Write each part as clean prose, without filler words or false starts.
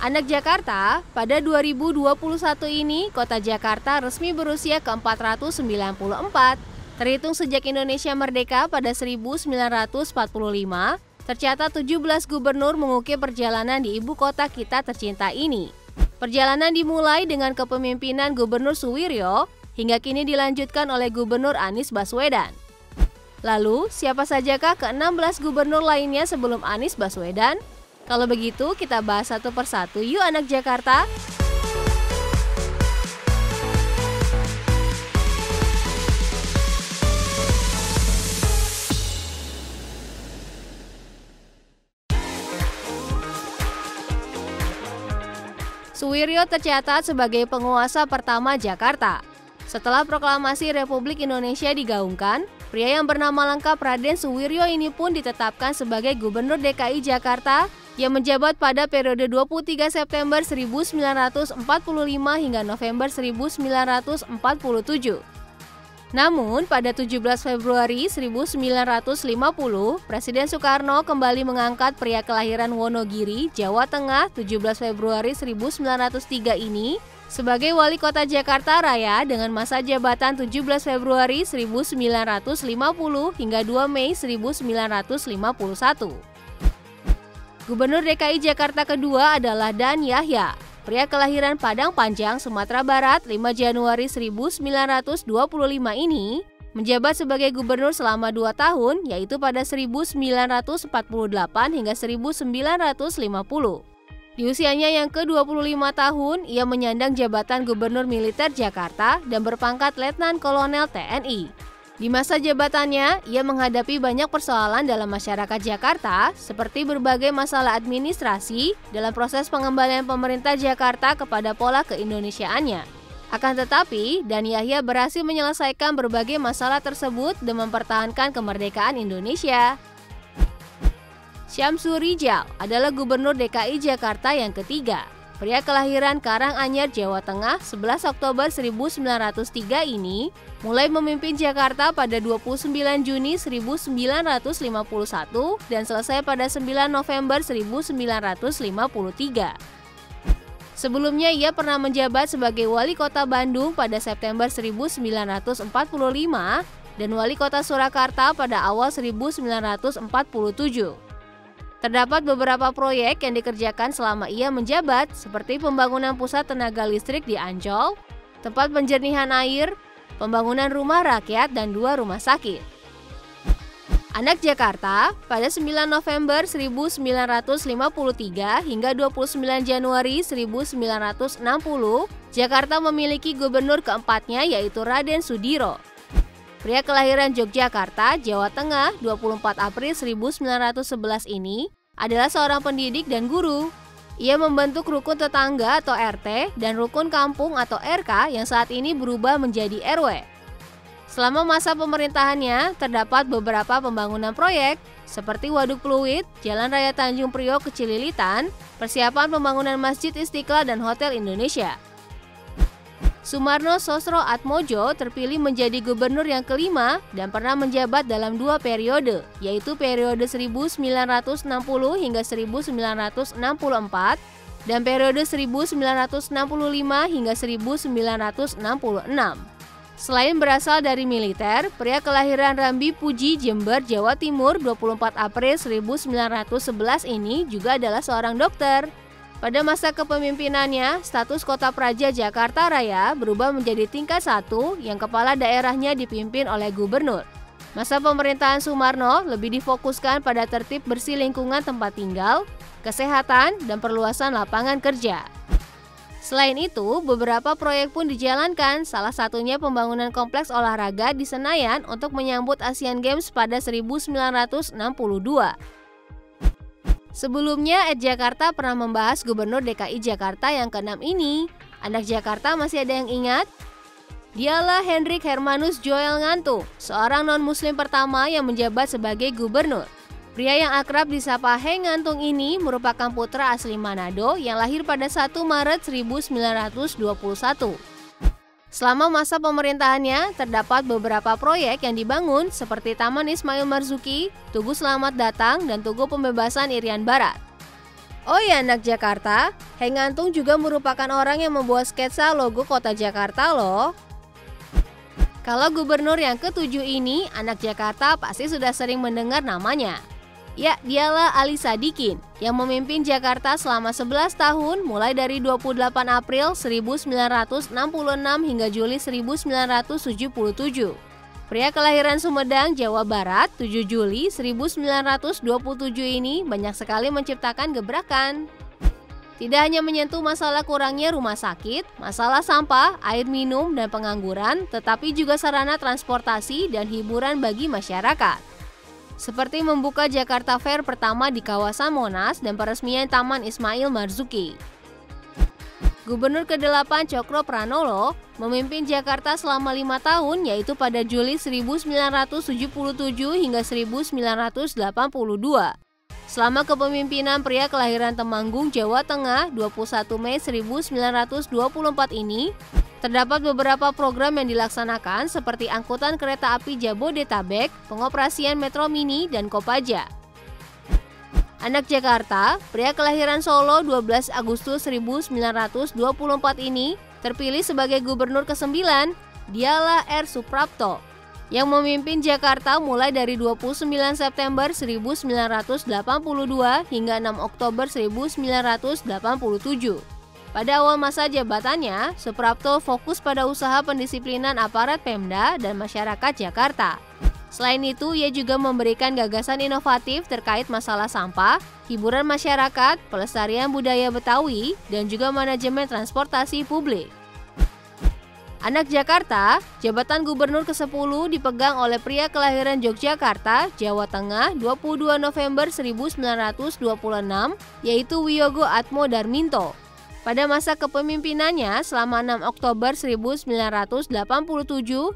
Anak Jakarta, pada 2021 ini, Kota Jakarta resmi berusia ke-494. Terhitung sejak Indonesia merdeka pada 1945, tercatat 17 gubernur mengukir perjalanan di ibu kota kita tercinta ini. Perjalanan dimulai dengan kepemimpinan Gubernur Suwiryo, hingga kini dilanjutkan oleh Gubernur Anies Baswedan. Lalu, siapa sajakah ke-16 gubernur lainnya sebelum Anies Baswedan? Kalau begitu, kita bahas satu persatu yuk anak Jakarta. Suwiryo tercatat sebagai penguasa pertama Jakarta. Setelah proklamasi Republik Indonesia digaungkan, pria yang bernama lengkap Raden Suwiryo ini pun ditetapkan sebagai Gubernur DKI Jakarta yang menjabat pada periode 23 September 1945 hingga November 1947. Namun, pada 17 Februari 1950, Presiden Soekarno kembali mengangkat pria kelahiran Wonogiri, Jawa Tengah 17 Februari 1903 ini sebagai Wali Kota Jakarta Raya dengan masa jabatan 17 Februari 1950 hingga 2 Mei 1951. Gubernur DKI Jakarta kedua adalah Dan Yahya, pria kelahiran Padang Panjang, Sumatera Barat 5 Januari 1925 ini menjabat sebagai gubernur selama 2 tahun, yaitu pada 1948 hingga 1950. Di usianya yang ke-25 tahun, ia menyandang jabatan Gubernur Militer Jakarta dan berpangkat Letnan Kolonel TNI. Di masa jabatannya, ia menghadapi banyak persoalan dalam masyarakat Jakarta, seperti berbagai masalah administrasi dalam proses pengembalian pemerintah Jakarta kepada pola keindonesiaannya. Akan tetapi, Dan Yahya berhasil menyelesaikan berbagai masalah tersebut dan mempertahankan kemerdekaan Indonesia. Syamsur Rijal adalah Gubernur DKI Jakarta yang ketiga. Pria kelahiran Karanganyar, Jawa Tengah 11 Oktober 1903 ini mulai memimpin Jakarta pada 29 Juni 1951 dan selesai pada 9 November 1953. Sebelumnya ia pernah menjabat sebagai Wali Kota Bandung pada September 1945 dan Wali Kota Surakarta pada awal 1947. Terdapat beberapa proyek yang dikerjakan selama ia menjabat, seperti pembangunan pusat tenaga listrik di Ancol, tempat penjernihan air, pembangunan rumah rakyat, dan 2 rumah sakit. Anak Jakarta, pada 9 November 1953 hingga 29 Januari 1960, Jakarta memiliki gubernur keempatnya yaitu Raden Sudiro. Pria kelahiran Yogyakarta, Jawa Tengah 24 April 1911 ini adalah seorang pendidik dan guru. Ia membentuk rukun tetangga atau RT dan rukun kampung atau RK yang saat ini berubah menjadi RW. Selama masa pemerintahannya, terdapat beberapa pembangunan proyek seperti Waduk Pluit, Jalan Raya Tanjung Priok ke Cililitan, persiapan pembangunan Masjid Istiqlal dan Hotel Indonesia. Sumarno Sosro Atmojo terpilih menjadi gubernur yang kelima dan pernah menjabat dalam 2 periode, yaitu periode 1960 hingga 1964 dan periode 1965 hingga 1966. Selain berasal dari militer, pria kelahiran Rambi Puji, Jember, Jawa Timur 24 April 1911 ini juga adalah seorang dokter. Pada masa kepemimpinannya, status Kota Praja Jakarta Raya berubah menjadi tingkat 1 yang kepala daerahnya dipimpin oleh gubernur. Masa pemerintahan Sumarno lebih difokuskan pada tertib bersih lingkungan tempat tinggal, kesehatan, dan perluasan lapangan kerja. Selain itu, beberapa proyek pun dijalankan, salah satunya pembangunan kompleks olahraga di Senayan untuk menyambut Asian Games pada 1962. Sebelumnya, @Jakarta pernah membahas Gubernur DKI Jakarta yang ke-6 ini. Anak Jakarta masih ada yang ingat? Dialah Hendrik Hermanus Joel Ngantung, seorang non-muslim pertama yang menjabat sebagai gubernur. Pria yang akrab disapa Heng Ngantung ini merupakan putra asli Manado yang lahir pada 1 Maret 1921. Selama masa pemerintahannya, terdapat beberapa proyek yang dibangun seperti Taman Ismail Marzuki, Tugu Selamat Datang, dan Tugu Pembebasan Irian Barat. Oh ya anak Jakarta, Hengantung juga merupakan orang yang membuat sketsa logo kota Jakarta loh. Kalau gubernur yang ke-7 ini, anak Jakarta pasti sudah sering mendengar namanya. Ya, dialah Ali Sadikin yang memimpin Jakarta selama 11 tahun mulai dari 28 April 1966 hingga Juli 1977. Pria kelahiran Sumedang, Jawa Barat, 7 Juli 1927 ini banyak sekali menciptakan gebrakan. Tidak hanya menyentuh masalah kurangnya rumah sakit, masalah sampah, air minum, dan pengangguran, tetapi juga sarana transportasi dan hiburan bagi masyarakat. Seperti membuka Jakarta Fair pertama di kawasan Monas dan peresmian Taman Ismail Marzuki. Gubernur ke-8 Cokro Pranolo memimpin Jakarta selama 5 tahun, yaitu pada Juli 1977 hingga 1982. Selama kepemimpinan pria kelahiran Temanggung, Jawa Tengah, 21 Mei 1924 ini, terdapat beberapa program yang dilaksanakan seperti angkutan kereta api Jabodetabek, pengoperasian Metro Mini, dan Kopaja. Anak Jakarta, pria kelahiran Solo 12 Agustus 1924 ini terpilih sebagai gubernur ke-9, dialah R. Suprapto, yang memimpin Jakarta mulai dari 29 September 1982 hingga 6 Oktober 1987. Pada awal masa jabatannya, Suprapto fokus pada usaha pendisiplinan aparat Pemda dan masyarakat Jakarta. Selain itu, ia juga memberikan gagasan inovatif terkait masalah sampah, hiburan masyarakat, pelestarian budaya Betawi, dan juga manajemen transportasi publik. Anak Jakarta, jabatan gubernur ke-10 dipegang oleh pria kelahiran Yogyakarta, Jawa Tengah, 22 November 1926, yaitu Wiyogo Atmo Darminto. Pada masa kepemimpinannya selama 6 Oktober 1987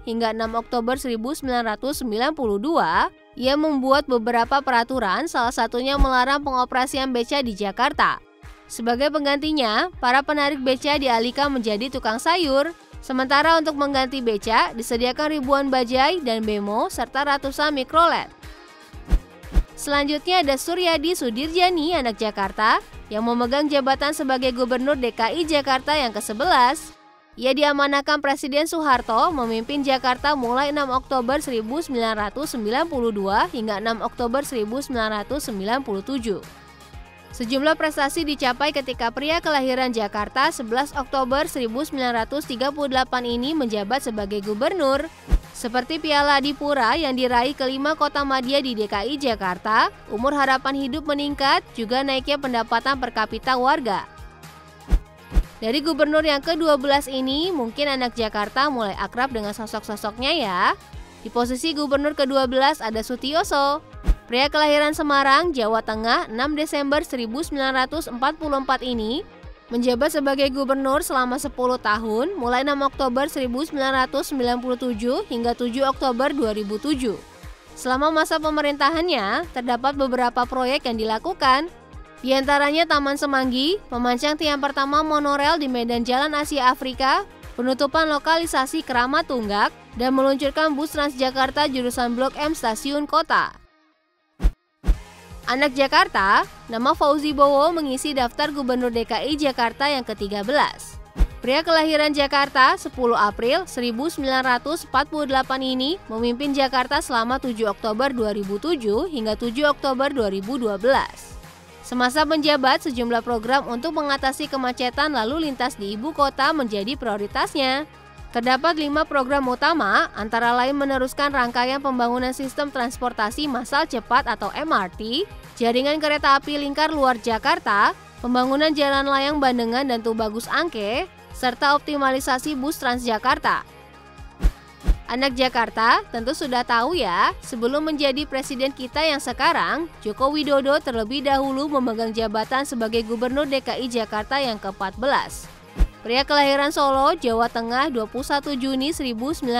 hingga 6 Oktober 1992, ia membuat beberapa peraturan, salah satunya melarang pengoperasian beca di Jakarta. Sebagai penggantinya, para penarik beca dialihkan menjadi tukang sayur. Sementara untuk mengganti beca, disediakan ribuan bajai dan bemo serta ratusan mikrolet. Selanjutnya ada Suryadi Sudirjani, anak Jakarta, yang memegang jabatan sebagai Gubernur DKI Jakarta yang ke-11. Ia diamanahkan Presiden Soeharto memimpin Jakarta mulai 6 Oktober 1992 hingga 6 Oktober 1997. Sejumlah prestasi dicapai ketika pria kelahiran Jakarta 11 Oktober 1938 ini menjabat sebagai gubernur, seperti Piala Adipura yang diraih kelima kota madya di DKI Jakarta, umur harapan hidup meningkat, juga naiknya pendapatan per kapita warga. Dari gubernur yang ke-12 ini, mungkin anak Jakarta mulai akrab dengan sosok-sosoknya ya. Di posisi gubernur ke-12 ada Sutioso, pria kelahiran Semarang, Jawa Tengah, 6 Desember 1944 ini, menjabat sebagai gubernur selama 10 tahun, mulai 6 Oktober 1997 hingga 7 Oktober 2007. Selama masa pemerintahannya, terdapat beberapa proyek yang dilakukan, di antaranya Taman Semanggi, pemancang tiang pertama monorel di Medan Jalan Asia Afrika, penutupan lokalisasi Keramat Tunggak, dan meluncurkan bus Transjakarta jurusan Blok M Stasiun Kota. Anak Jakarta, nama Fauzi Bowo mengisi daftar Gubernur DKI Jakarta yang ke-13. Pria kelahiran Jakarta 10 April 1948 ini memimpin Jakarta selama 7 Oktober 2007 hingga 7 Oktober 2012. Semasa menjabat, sejumlah program untuk mengatasi kemacetan lalu lintas di ibu kota menjadi prioritasnya. Terdapat 5 program utama, antara lain meneruskan rangkaian pembangunan sistem transportasi massal cepat atau MRT, jaringan kereta api lingkar luar Jakarta, pembangunan jalan layang Bandengan dan Tubagus Angke, serta optimalisasi bus Transjakarta. Anak Jakarta tentu sudah tahu ya, sebelum menjadi presiden kita yang sekarang, Joko Widodo terlebih dahulu memegang jabatan sebagai Gubernur DKI Jakarta yang ke-14. Pria kelahiran Solo, Jawa Tengah 21 Juni 1961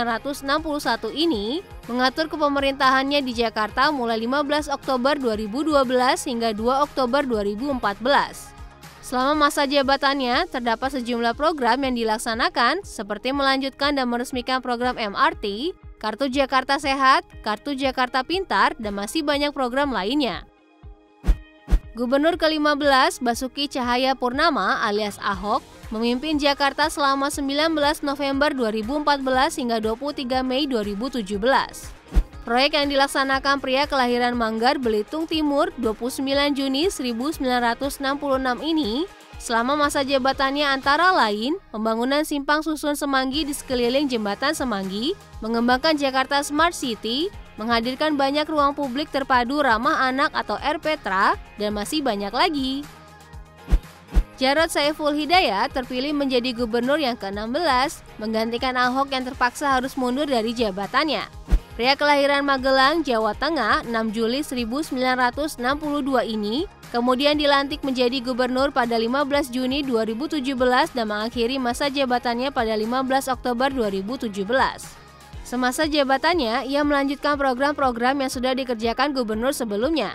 ini mengatur kepemerintahannya di Jakarta mulai 15 Oktober 2012 hingga 2 Oktober 2014. Selama masa jabatannya, terdapat sejumlah program yang dilaksanakan seperti melanjutkan dan meresmikan program MRT, Kartu Jakarta Sehat, Kartu Jakarta Pintar, dan masih banyak program lainnya. Gubernur ke-15 Basuki Cahayapurnama alias Ahok memimpin Jakarta selama 19 November 2014 hingga 23 Mei 2017. Proyek yang dilaksanakan pria kelahiran Manggar, Belitung Timur 29 Juni 1966 ini selama masa jabatannya antara lain pembangunan simpang susun Semanggi di sekeliling jembatan Semanggi, mengembangkan Jakarta Smart City, menghadirkan banyak ruang publik terpadu ramah anak atau RPTRA, dan masih banyak lagi. Jarod Saiful Hidayat terpilih menjadi gubernur yang ke-16, menggantikan Ahok yang terpaksa harus mundur dari jabatannya. Pria kelahiran Magelang, Jawa Tengah 6 Juli 1962 ini kemudian dilantik menjadi gubernur pada 15 Juni 2017 dan mengakhiri masa jabatannya pada 15 Oktober 2017. Semasa jabatannya, ia melanjutkan program-program yang sudah dikerjakan gubernur sebelumnya.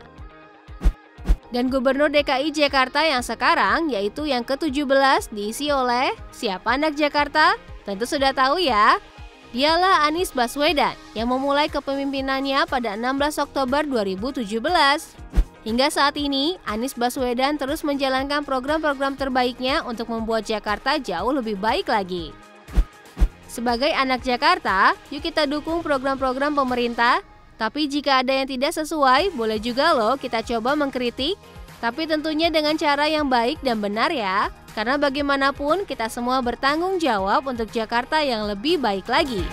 Dan Gubernur DKI Jakarta yang sekarang, yaitu yang ke-17, diisi oleh siapa anak Jakarta? Tentu sudah tahu ya. Dialah Anies Baswedan yang memulai kepemimpinannya pada 16 Oktober 2017. Hingga saat ini, Anies Baswedan terus menjalankan program-program terbaiknya untuk membuat Jakarta jauh lebih baik lagi. Sebagai anak Jakarta, yuk kita dukung program-program pemerintah. Tapi jika ada yang tidak sesuai, boleh juga loh kita coba mengkritik. Tapi tentunya dengan cara yang baik dan benar ya. Karena bagaimanapun kita semua bertanggung jawab untuk Jakarta yang lebih baik lagi.